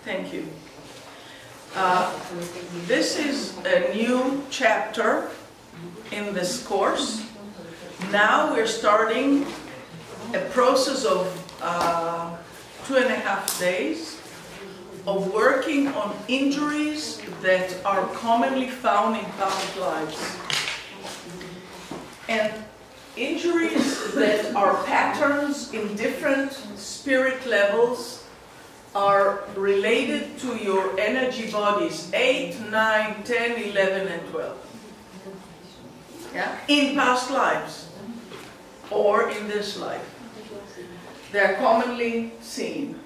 Thank you. This is a new chapter in this course. Now we're starting a process of 2.5 days of working on injuries that are commonly found in past lives. And injuries that are patterns in different spirit levels are related to your energy bodies 8, 9, 10, 11, and 12. Yeah? In past lives or in this life. They're commonly seen.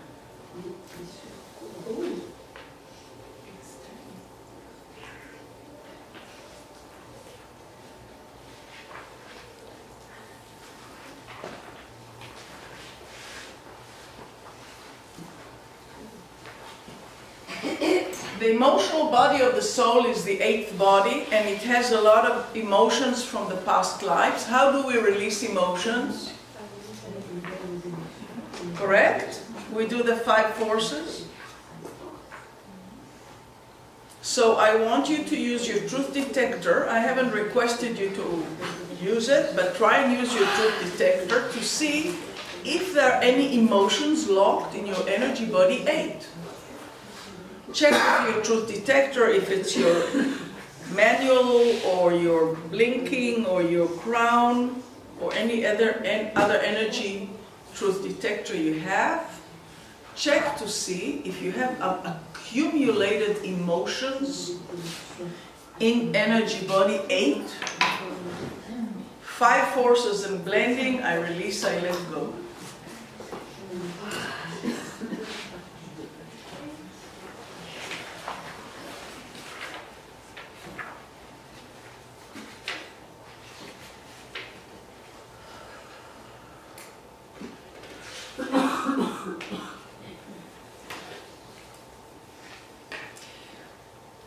The emotional body of the soul is the 8th body, and it has a lot of emotions from the past lives. How do we release emotions? Correct? We do the 5 forces. So I want you to use your truth detector. I haven't requested you to use it, but try and use your truth detector to see if there are any emotions locked in your energy body 8. Check with your truth detector if it's your manual or your blinking or your crown or any other energy truth detector you have. Check to see if you have accumulated emotions in energy body 8. 5 forces and blending. I release, I let go.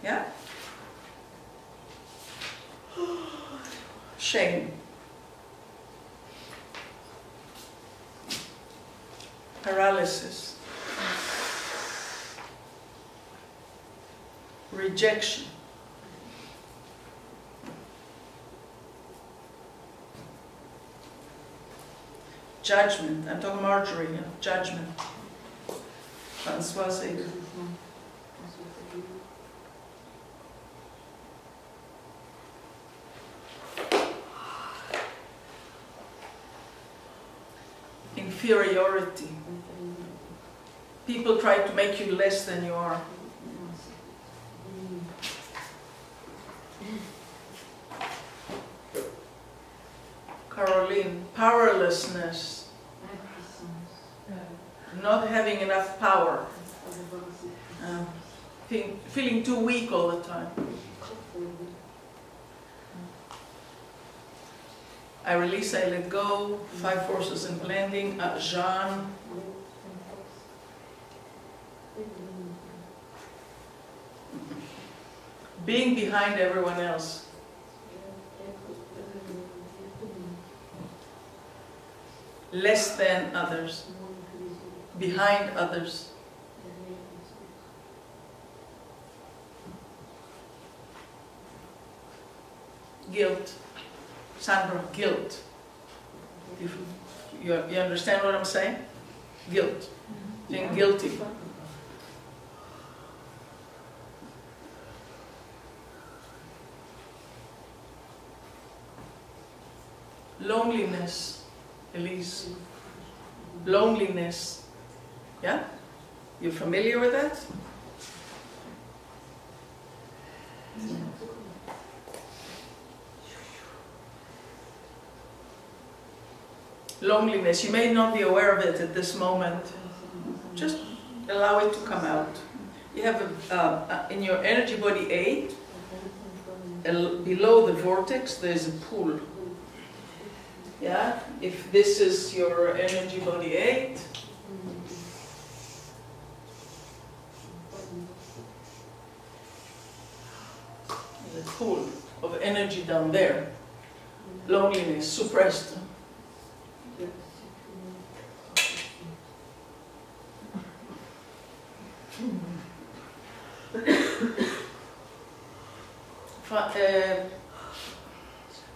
Yeah? Shame. Paralysis. Rejection. Judgment. I'm talking Marjorie, you know, judgment. François said. Inferiority. People try to make you less than you are. Caroline, powerlessness. Not having enough power. Feeling too weak all the time. I release, I let go. 5 forces and blending. Jean. Being behind everyone else. Less than others. Behind others. Guilt. Sandra, guilt. You understand what I'm saying? Guilt. Being guilty. Loneliness. Elise. Loneliness. Yeah? You familiar with that? Loneliness. You may not be aware of it at this moment. Just allow it to come out. You have in your energy body 8, below the vortex, there's a pool. Yeah? If this is your energy body 8, there's a pool of energy down there. Loneliness, suppressed.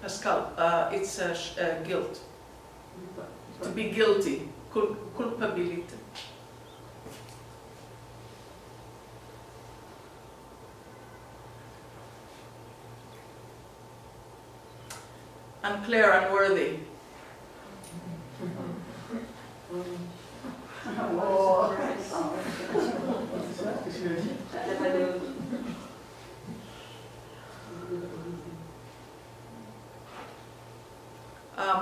Pascal, it's guilt. To be guilty, culpability. Unclear, unworthy.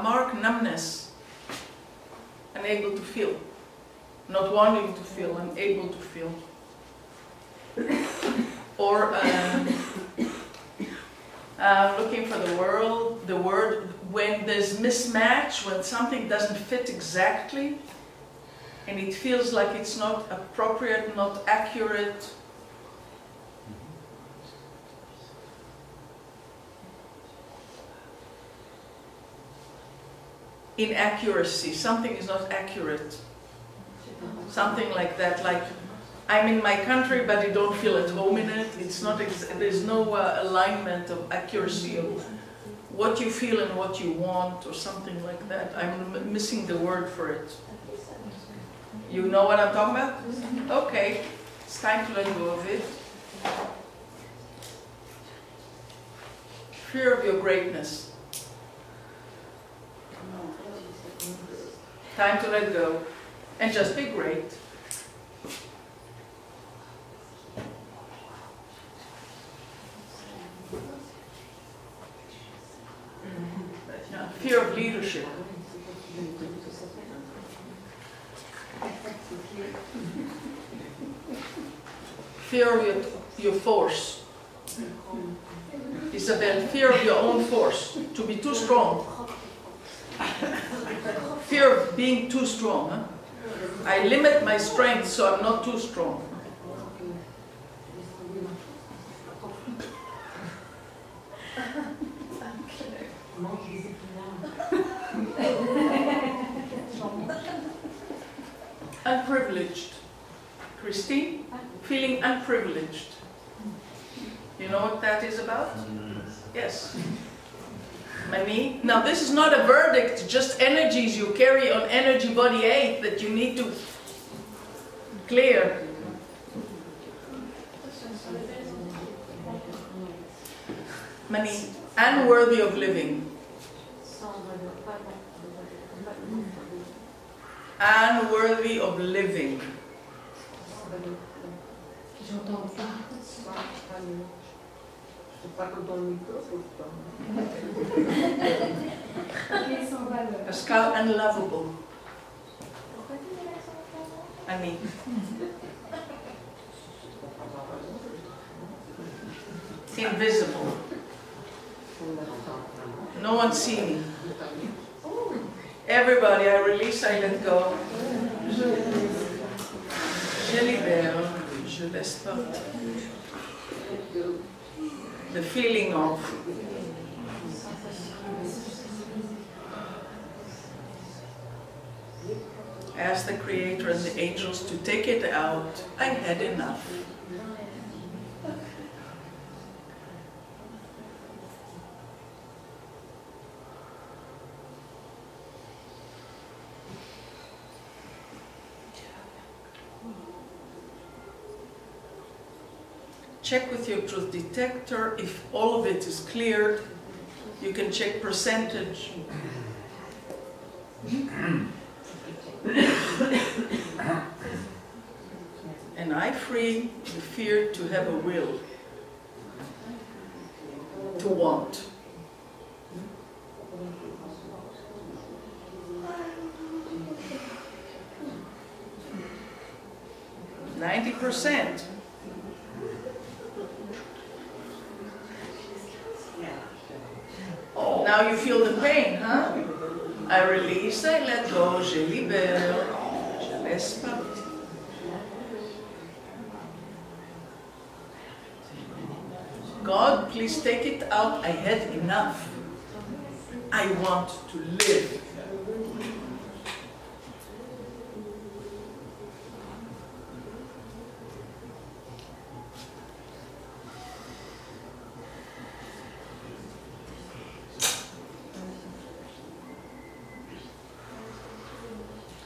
Mark, numbness. Unable to feel. Not wanting to feel, unable to feel. Or looking for the word when there's mismatch, when something doesn't fit exactly, and it feels like it's not appropriate, not accurate. Inaccuracy, something is not accurate. Something like that, like I'm in my country but I don't feel at home in it. It's not, there's no alignment of accuracy of what you feel and what you want, or something like that. I'm missing the word for it. You know what I'm talking about? Okay, it's time to let go of it. Fear of your greatness. Time to let go and just be great. Fear of leadership. Fear of your force. Isabel, fear of your own force, to be too strong. Fear of being too strong. Huh? I limit my strength so I'm not too strong. Unprivileged. Christine, feeling unprivileged. You know what that is about? Yes. Mani. Now this is not a verdict, just energies you carry on energy body 8 that you need to clear. Mani, unworthy of living. Unworthy of living. Pascal, unlovable. Annie. Invisible. No one see me. Everybody, I release, I let go. Je libère, je laisse partir. The feeling of ask the Creator and the angels to take it out. I had enough. Check with your truth detector. If all of it is cleared, you can check percentage. And I free the fear to have a will, to want. %. Now you feel the pain, huh? I release, I let go, je libère, je laisse partir. God, please take it out. I had enough. I want to live.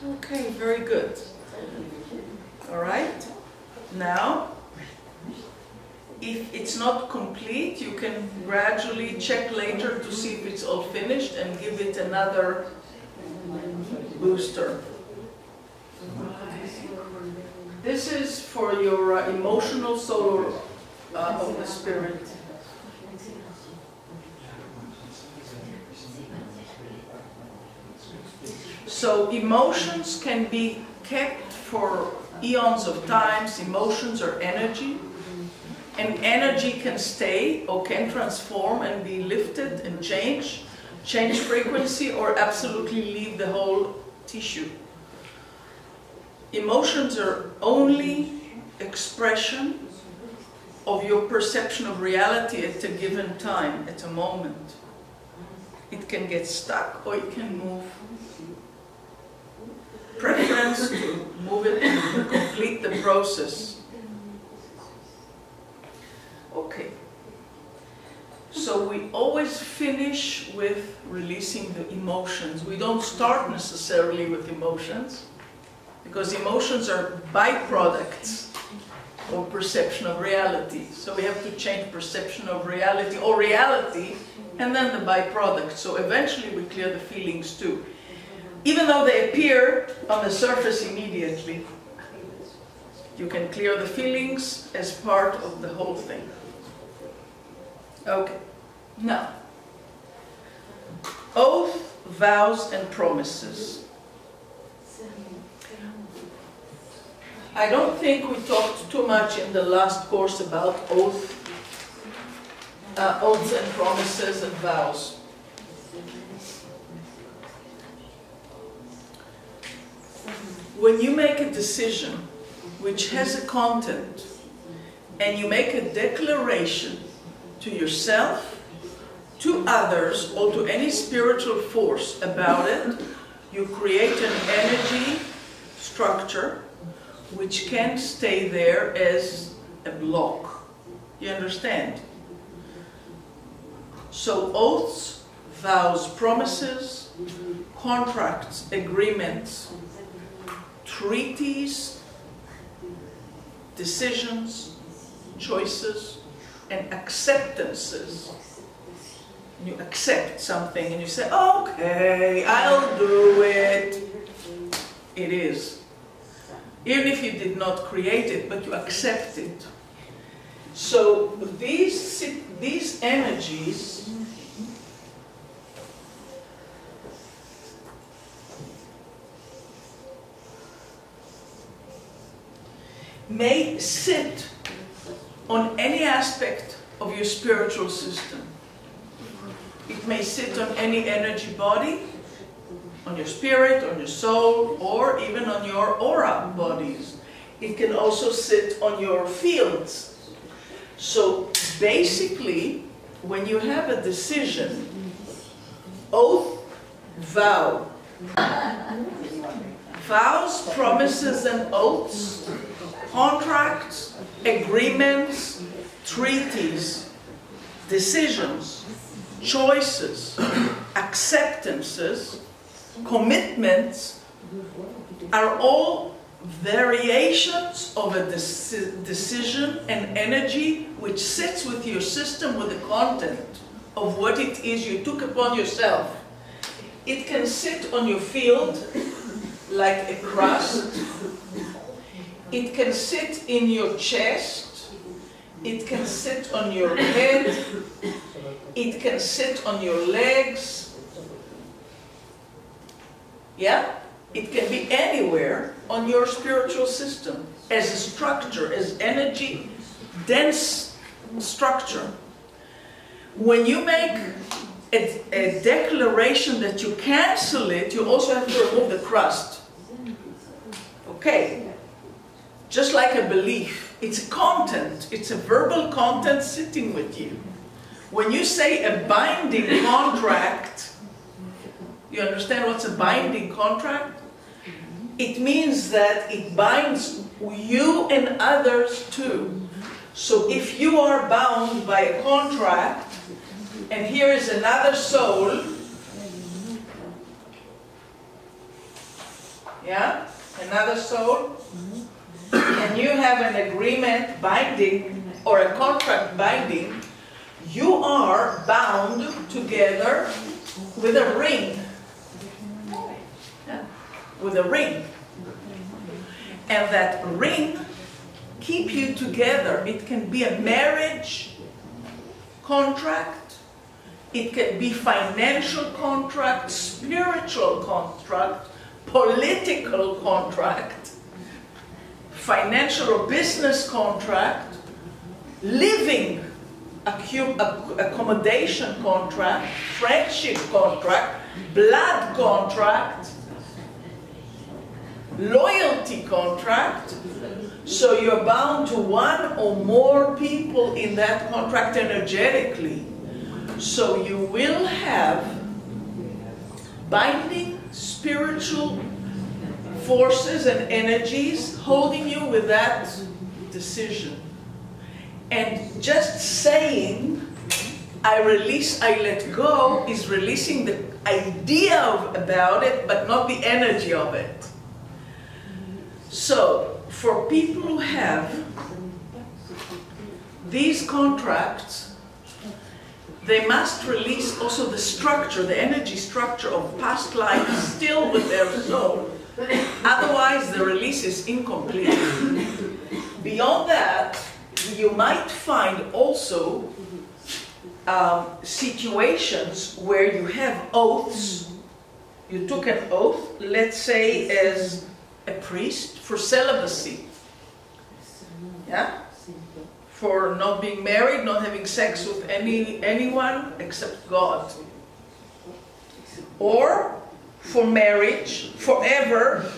Okay, very good. All right. Now, if it's not complete, you can gradually check later to see if it's all finished and give it another booster. This is for your emotional soul of the spirit. So emotions can be kept for eons of times. Emotions are energy. And energy can stay or can transform and be lifted and change frequency, or absolutely leave the whole tissue. Emotions are only expression of your perception of reality at a given time, at a moment. It can get stuck or it can move. Preference to move it and complete the process. Okay. So we always finish with releasing the emotions. We don't start necessarily with emotions, because emotions are byproducts of perception of reality. So we have to change perception of reality, or reality, and then the byproduct. So eventually we clear the feelings too. Even though they appear on the surface immediately, you can clear the feelings as part of the whole thing. Okay, now, oath, vows, and promises. I don't think we talked too much in the last course about oaths and promises and vows. When you make a decision which has a content, and you make a declaration to yourself, to others, or to any spiritual force about it, you create an energy structure which can stay there as a block. You understand? So oaths, vows, promises, contracts, agreements, treaties, decisions, choices, and acceptances. You accept something and you say, okay, I'll do it. It is. Even if you did not create it, but you accept it. So these energies may sit on any aspect of your spiritual system. It may sit on any energy body, on your spirit, on your soul, or even on your aura bodies. It can also sit on your fields. So basically, when you have a decision, oath, vow, vows, promises, and oaths, contracts, agreements, treaties, decisions, choices, acceptances, commitments are all variations of a decision and energy which sits with your system with the content of what it is you took upon yourself. It can sit on your field like a crust. It can sit in your chest. It can sit on your head. It can sit on your legs. Yeah? It can be anywhere on your spiritual system as a structure, as energy, dense structure. When you make a declaration that you cancel it, you also have to remove the crust. Okay? Just like a belief. It's a content. It's a verbal content sitting with you. When you say a binding contract, you understand what's a binding contract? It means that it binds you and others too. So if you are bound by a contract, and here is another soul, yeah, another soul, and you have an agreement binding or a contract binding, you are bound together with a ring. Yeah? With a ring. And that ring keep you together. It can be a marriage contract, it can be financial contract, spiritual contract, political contract, financial or business contract, living accommodation contract, friendship contract, blood contract, loyalty contract. So you're bound to one or more people in that contract energetically. So you will have binding spiritual forces and energies holding you with that decision. And just saying, I release, I let go, is releasing the idea about it, but not the energy of it. So, for people who have these contracts, they must release also the structure, the energy structure of past lives still with their soul. Otherwise, the release is incomplete. Beyond that, you might find also situations where you have oaths. You took an oath, let's say as a priest, for celibacy. Yeah? For not being married, not having sex with anyone except God. Or for marriage, forever,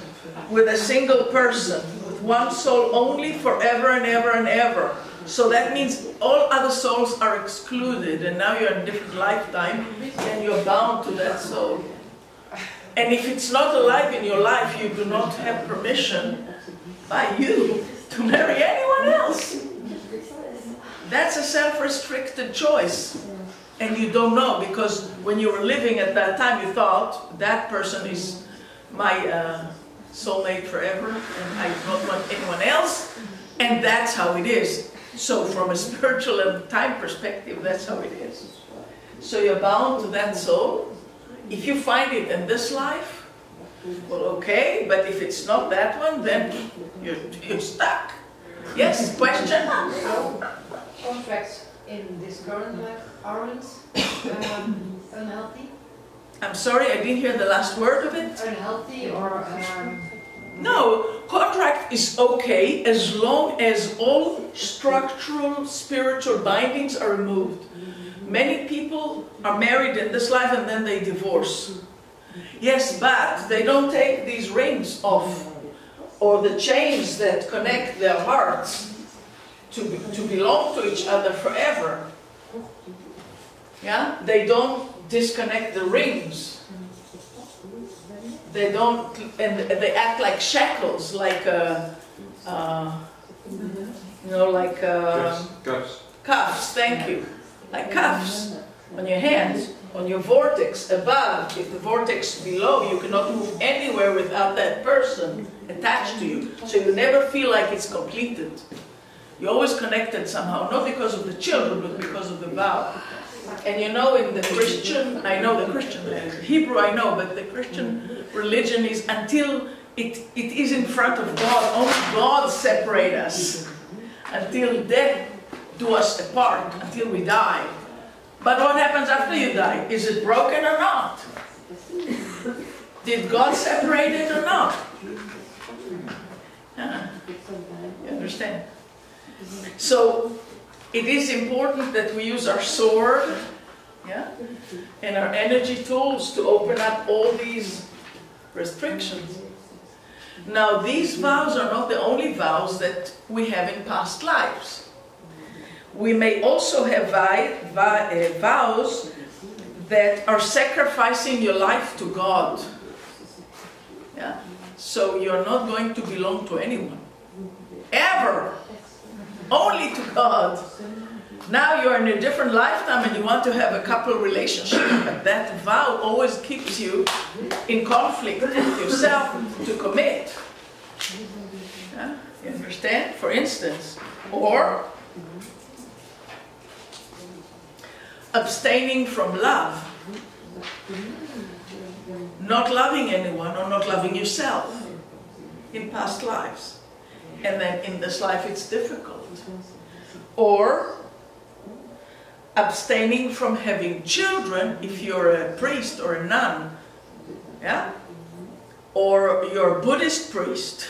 with a single person, with one soul only, forever and ever and ever. So that means all other souls are excluded, and now you're in a different lifetime, and you're bound to that soul. And if it's not alive in your life, you do not have permission by you to marry anyone else. That's a self-restricted choice. And you don't know, because when you were living at that time, you thought, that person is my soulmate forever, and I don't want anyone else. And that's how it is. So from a spiritual and time perspective, that's how it is. So you're bound to that soul. If you find it in this life, well, okay, but if it's not that one, then you're stuck. Yes, question? Contracts in this current life aren't unhealthy? I'm sorry, I didn't hear the last word of it. Unhealthy or... No, contract is okay as long as all structural, spiritual bindings are removed. Many people are married in this life and then they divorce. Yes, but they don't take these rings off, or the chains that connect their hearts to belong to each other forever. Yeah? They don't disconnect the rings. They don't, and they act like shackles, like you know, like cuffs. Cuffs, thank you. Like cuffs on your hands, on your vortex above. If the vortex below, you cannot move anywhere without that person attached to you. So you never feel like it's completed. You're always connected somehow, not because of the children, but because of the vow. And you know, in the Christian, I know the Christian, Hebrew I know, but the Christian religion is until it is in front of God, only God separates us. Until death do us apart, until we die. But what happens after you die? Is it broken or not? Did God separate it or not? You understand? So, it is important that we use our sword, yeah, and our energy tools to open up all these restrictions. Now, these vows are not the only vows that we have in past lives. We may also have vows that are sacrificing your life to God. Yeah? So you're not going to belong to anyone. Ever. Only to God. Now you're in a different lifetime and you want to have a couple relationship, but that vow always keeps you in conflict with yourself to commit. Yeah? You understand? For instance, or abstaining from love, not loving anyone or not loving yourself in past lives, and then in this life it's difficult. Or abstaining from having children if you're a priest or a nun, yeah? Or you're a Buddhist priest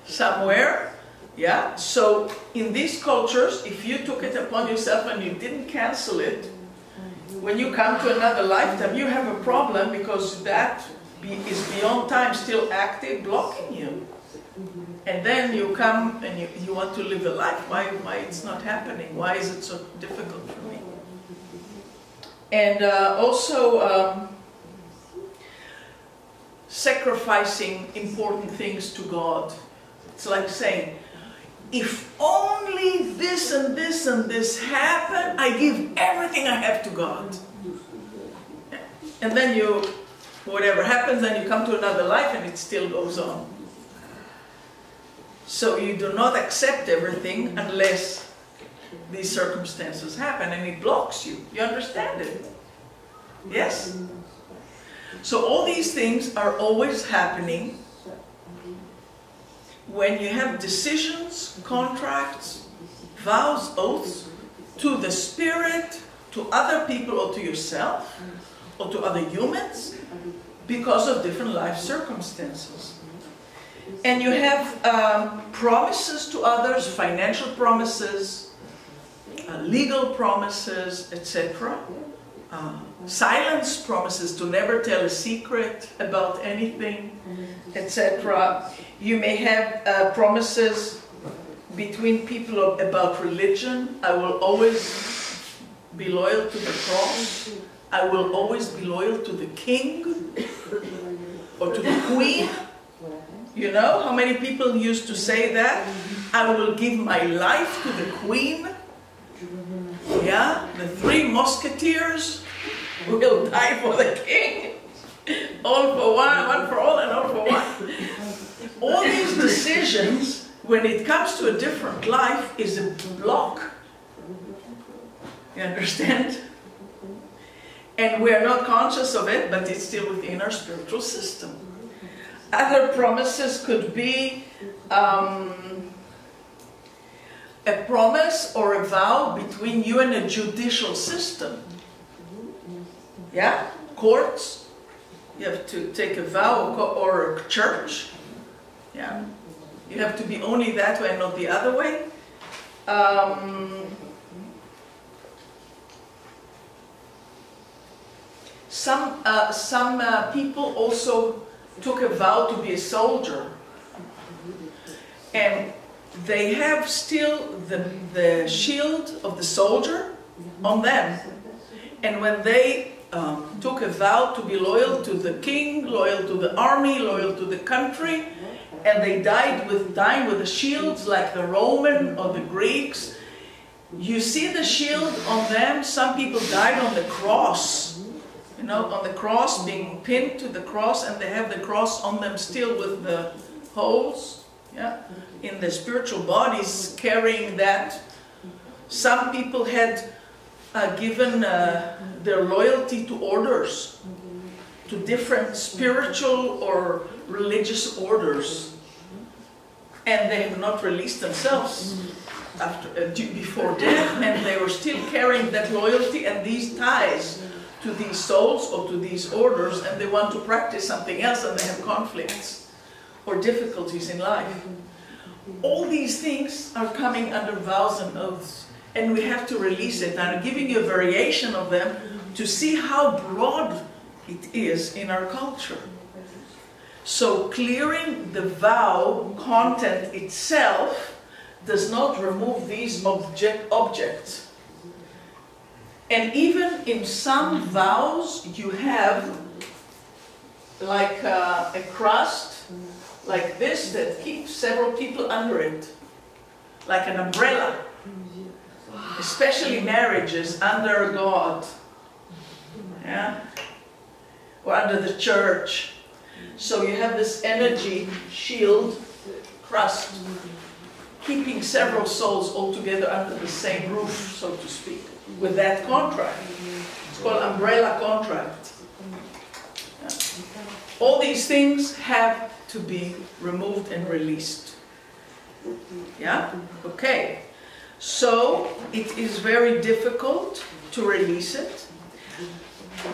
somewhere, yeah? So in these cultures, if you took it upon yourself and you didn't cancel it, when you come to another lifetime, you have a problem because that is beyond time still active, blocking you. And then you come and you want to live a life. Why it's not happening? Why is it so difficult for me? And also sacrificing important things to God. It's like saying, if only this and this and this happen, I give everything I have to God. And then you, whatever happens, then you come to another life and it still goes on. So you do not accept everything unless these circumstances happen, and it blocks you. You understand it? Yes? So all these things are always happening when you have decisions, contracts, vows, oaths to the spirit, to other people or to yourself or to other humans because of different life circumstances. And you have promises to others, financial promises, legal promises, etc. Silence promises to never tell a secret about anything, etc. You may have promises between people about religion. I will always be loyal to the cross. I will always be loyal to the king or to the queen. You know how many people used to say that? I will give my life to the queen. Yeah, the three musketeers will die for the king. All for one, one for all, and all for one. All these decisions, when it comes to a different life, is a block. You understand? And we are not conscious of it, but it's still within our spiritual system. Other promises could be a promise or a vow between you and a judicial system. Yeah? Courts. You have to take a vow, or a church. Yeah? You have to be only that way and not the other way. Some people also took a vow to be a soldier, and they have still the shield of the soldier on them, and when they took a vow to be loyal to the king, loyal to the army, loyal to the country, and they dying with the shields like the Roman or the Greeks, you see the shield on them. Some people died on the cross. You know, on the cross, being pinned to the cross, and they have the cross on them still with the holes, yeah, in their spiritual bodies, carrying that. Some people had given their loyalty to orders, to different spiritual or religious orders, and they have not released themselves before death, and they were still carrying that loyalty and these ties to these souls or to these orders, and they want to practice something else, and they have conflicts or difficulties in life. All these things are coming under vows and oaths, and we have to release it. I'm giving you a variation of them to see how broad it is in our culture. So clearing the vow content itself does not remove these objects. And even in some vows, you have like a crust like this that keeps several people under it, like an umbrella. especially marriages under God, yeah, or under the church. So you have this energy shield, crust, keeping several souls all together under the same roof, so to speak, with that contract. It's called umbrella contract. Yeah. All these things have to be removed and released. Yeah? Okay. So it is very difficult to release it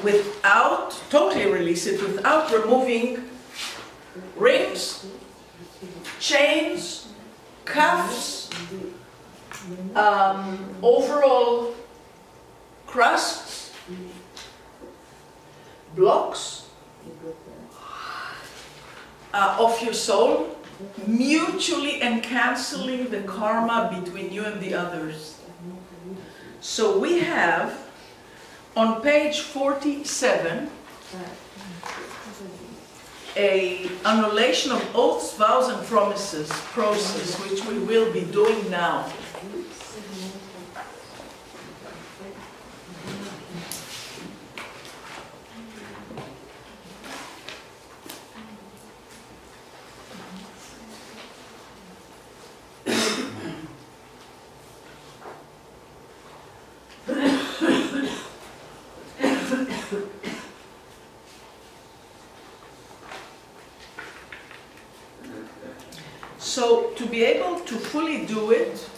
without, totally release it without removing rings, chains, cuffs, overall crusts, blocks of your soul, mutually and cancelling the karma between you and the others. So we have on page 47 an annulation of oaths, vows and promises process, which we will be doing now. So, to be able to fully do it,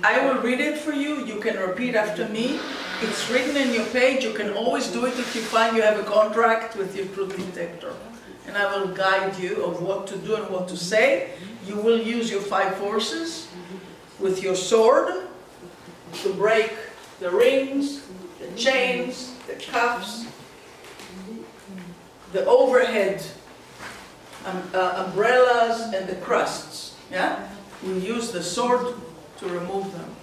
I will read it for you, you can repeat after me. It's written in your page, you can always do it if you find you have a contract with your truth detector. And I will guide you of what to do and what to say. You will use your 5 forces with your sword to break the rings, the chains, the cuffs, the overhead umbrellas and the crusts. Yeah? We use the sword to remove them.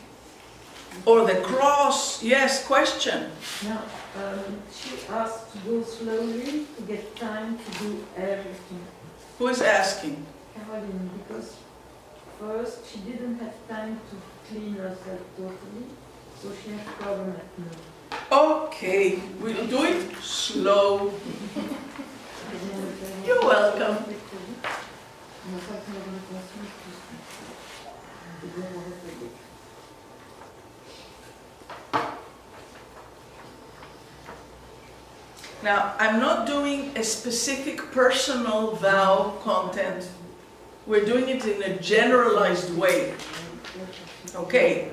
Or the cross. Yes, question. Now, she asked to go slowly to get time to do everything. Who is asking? Caroline, because first she didn't have time to clean herself totally, so she has problem at now. Okay, we'll do it slow. You're welcome. Now, I'm not doing a specific personal vow content. We're doing it in a generalized way. Okay?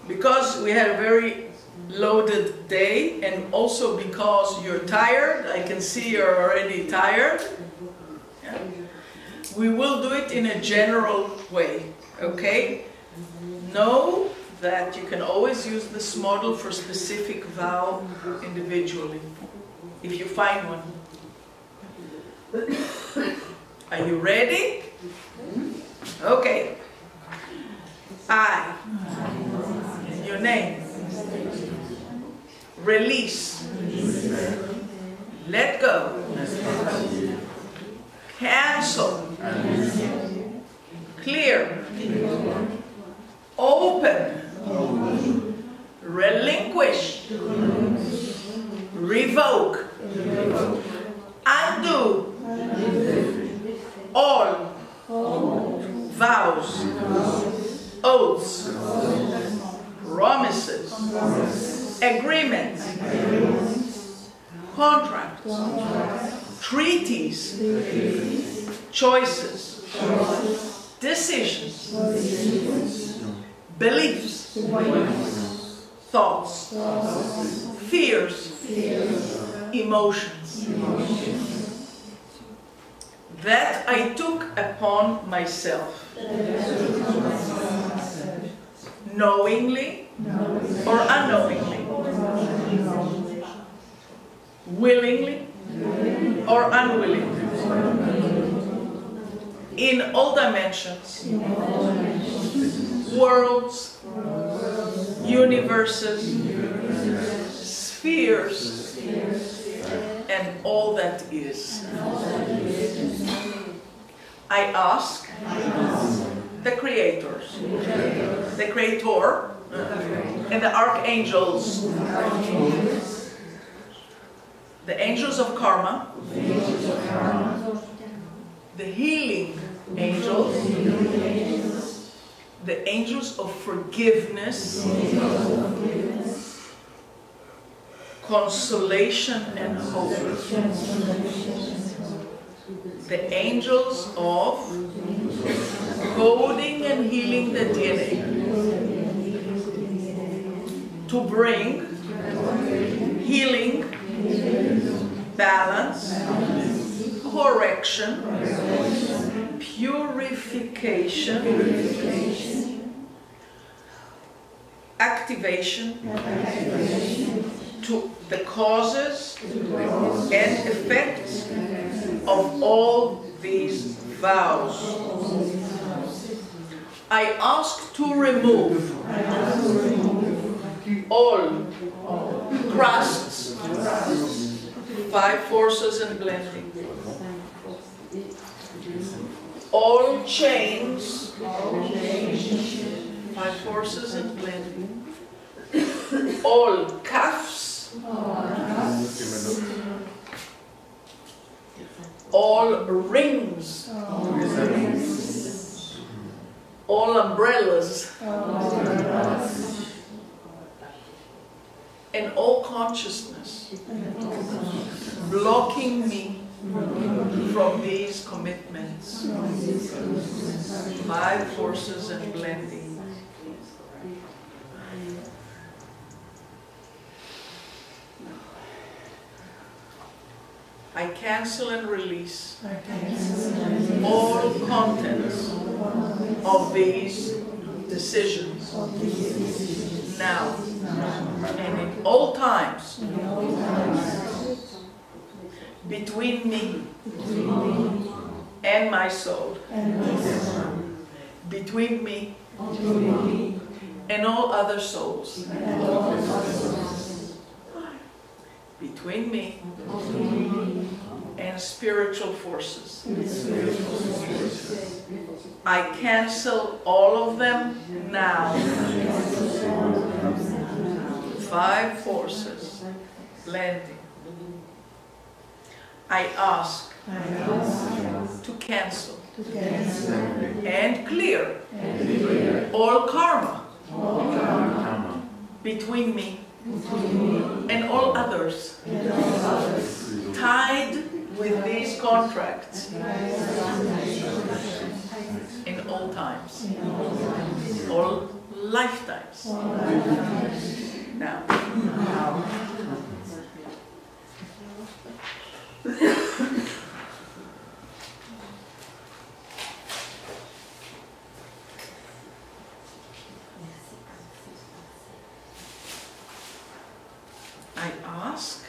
Because we had a very loaded day, and also because you're tired, I can see you're already tired. Yeah. We will do it in a general way, okay? Know that you can always use this model for specific vow individually, if you find one. Are you ready? Okay. I, your name. Release. Let go. Cancel. Clear. Open. Relinquish. Revoke. Undo. All. Vows. Oaths. Promises. Agreements, contracts, treaties, choices, decisions, beliefs, thoughts, fears, emotions. That I took upon myself, knowingly or unknowingly, willingly or unwillingly, in all dimensions, worlds, universes, spheres, and all that is. I ask the creators, the Creator, And the archangels. The angels of karma. The healing angels. The angels of forgiveness. Consolation and hope. The angels of coding and healing the DNA to bring healing, balance, correction, purification, activation to the causes and effects of all these vows. I ask to remove all crusts, 5 forces and blending, all chains, 5 forces and blending, all cuffs, all rings, all umbrellas, and all consciousness blocking me from these commitments. 5 forces and blending. I cancel and release all contents of these decisions now and in all times between me and my soul, between me and all other souls, between me and spiritual forces. I cancel all of them now. 5 forces blending. I ask to cancel and clear all karma between me and all others tied with these contracts in all times, all lifetimes. Now. I ask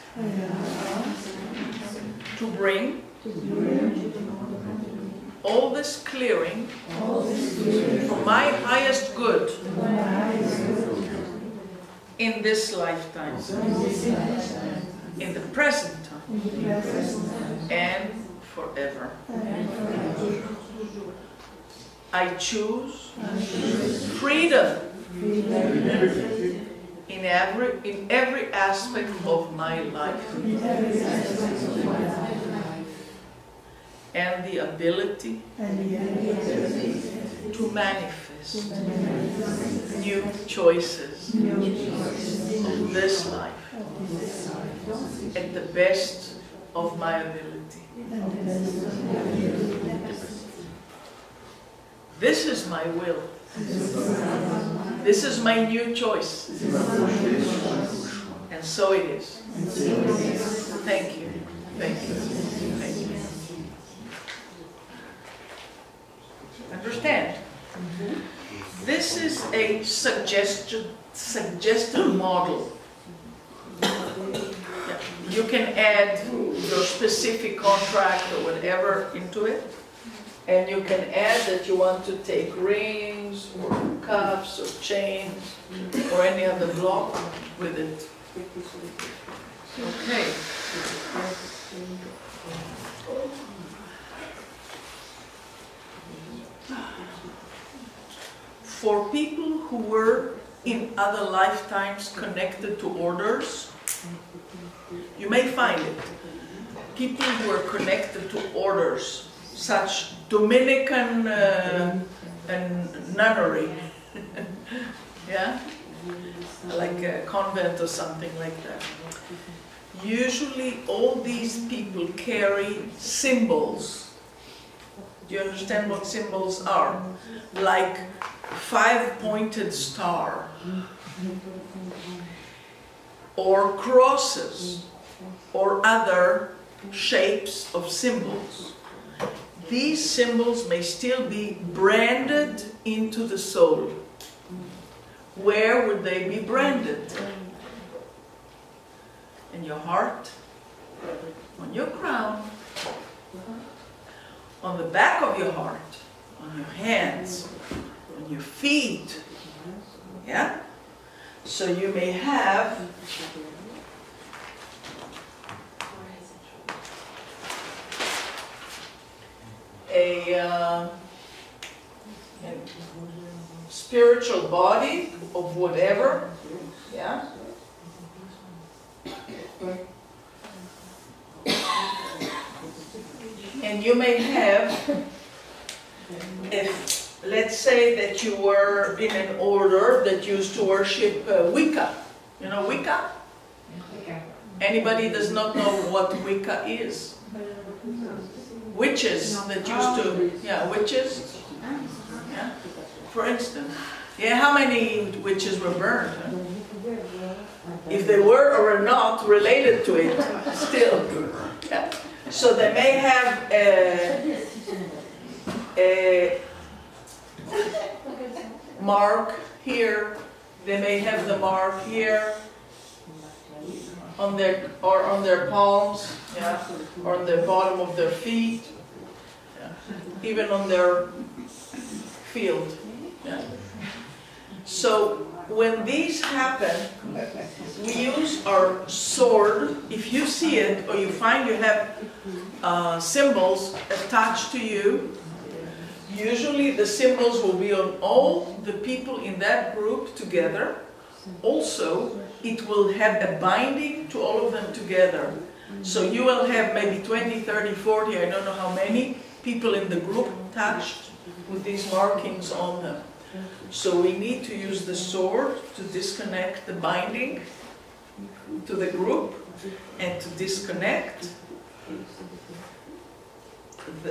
to bring all this clearing for my highest good in this lifetime, in the present time, and forever. I choose freedom in every aspect of my life, and the ability to manifest new choices of this life at the best of my ability. This is my will. This is my new choice. And so it is. Thank you. Thank you. Thank you. Understand? This is a suggested model. You can add your specific contract or whatever into it. And you can add that you want to take rings or cuffs or chains or any other block with it. Okay. For people who were in other lifetimes connected to orders? You may find it. People who are connected to orders, such Dominican and nunnery, yeah, like a convent or something like that. Usually all these people carry symbols. Do you understand what symbols are? Like 5-pointed star, or crosses, or other shapes of symbols. These symbols may still be branded into the soul. Where would they be branded? In your heart, on your crown, on the back of your heart, on your hands, on your feet. Yeah? So you may have a spiritual body of whatever, yeah? And you may have, if let's say that you were in an order that used to worship Wicca. You know Wicca? Anybody does not know what Wicca is? Witches that used to, yeah, witches. Yeah, for instance. Yeah, how many witches were burned? Huh? If they were or were not related to it, still. Yeah. So they may have a mark here, they may have the mark here on their palms, yeah, or on the bottom of their feet, yeah, even on their field. Yeah. So when these happen, we use our sword. If you see it or you find you have symbols attached to you, usually the symbols will be on all the people in that group together. Also, it will have a binding to all of them together. So you will have maybe 20, 30, 40, I don't know how many people in the group touched with these markings on them. So we need to use the sword to disconnect the binding to the group and to disconnect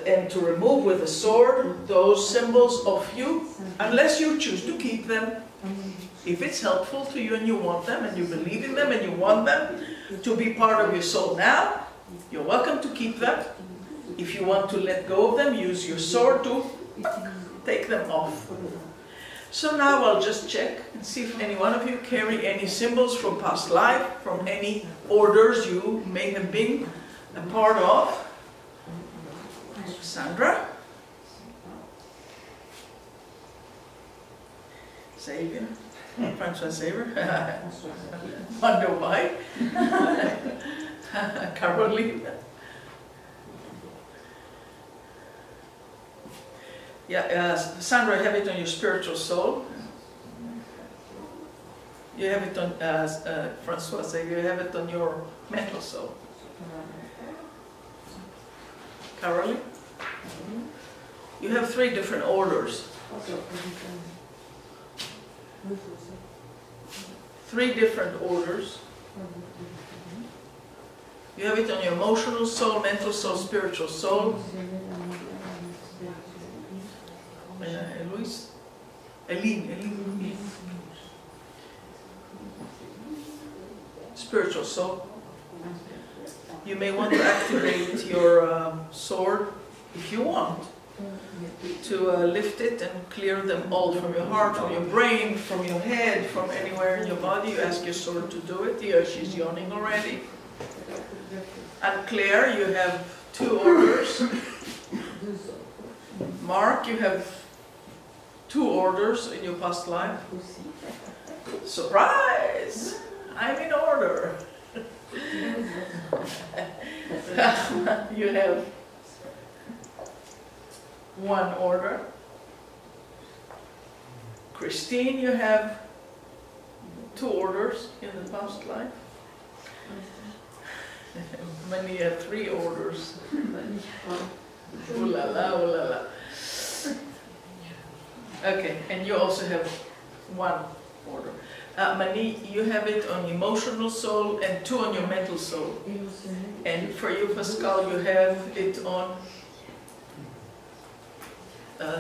and to remove with the sword those symbols of you, unless you choose to keep them. If it's helpful to you and you want them and you believe in them and you want them to be part of your soul now, you're welcome to keep them. If you want to let go of them, use your sword to take them off. So now I'll just check and see if any one of you carry any symbols from past life, from any orders you may have been a part of. Sandra? Xavier? Francois Xavier? Wonder why? Caroline? Yeah, Sandra, have it on your spiritual soul. You have it on, Francois Xavier, you have it on your mental soul. Caroline? You have 3 different orders. 3 different orders. You have it on your emotional soul, mental soul, spiritual soul. Eloise? Eileen. Spiritual soul. You may want to activate your sword, if you want, to lift it and clear them all from your heart, from your brain, from your head, from anywhere in your body. You ask your sword to do it. Here, she's yawning already. And Claire, you have 2 orders. Mark, you have 2 orders in your past life. Surprise! I'm in order. You have 1 order. Christine, you have 2 orders in the past life. Many had 3 orders. Ooh la la, ooh la la. Okay, and you also have 1 order. Mani, you have it on emotional soul and 2 on your mental soul. And for you, Pascal, you have it on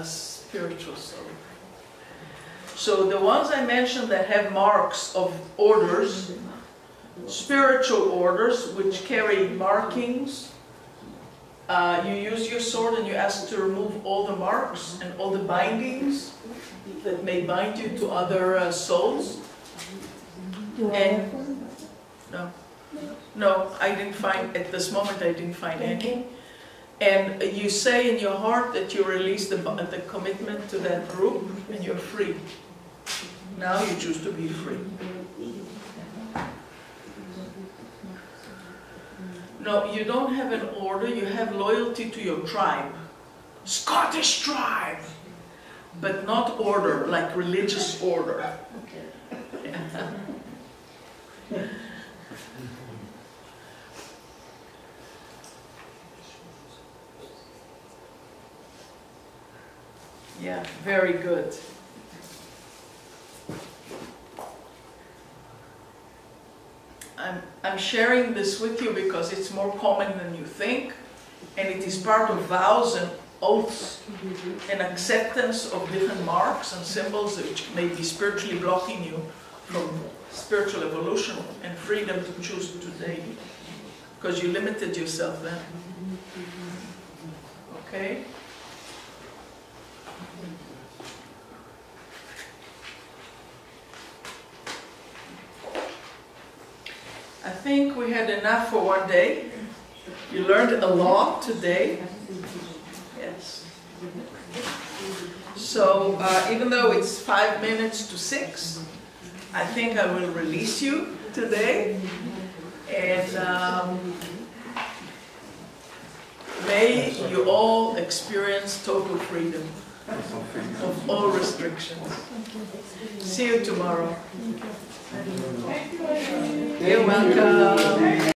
spiritual soul. So the ones I mentioned that have marks of orders, spiritual orders, which carry markings, you use your sword and you ask to remove all the marks and all the bindings that may bind you to other souls. And no, I didn't find, at this moment I didn't find any. And you say in your heart that you release the commitment to that group and you're free. Now you choose to be free. No, you don't have an order, you have loyalty to your tribe. Scottish tribe! But not order, like religious order. Yeah, very good. I'm sharing this with you because it's more common than you think, and it is part of vows and oaths and acceptance of different marks and symbols which may be spiritually blocking you from spiritual evolution and freedom to choose today, because you limited yourself then. Okay? I think we had enough for one day. You learned a lot today. Yes. So even though it's 5 minutes to 6, I think I will release you today. And may you all experience total freedom of all restrictions. See you tomorrow. You're welcome.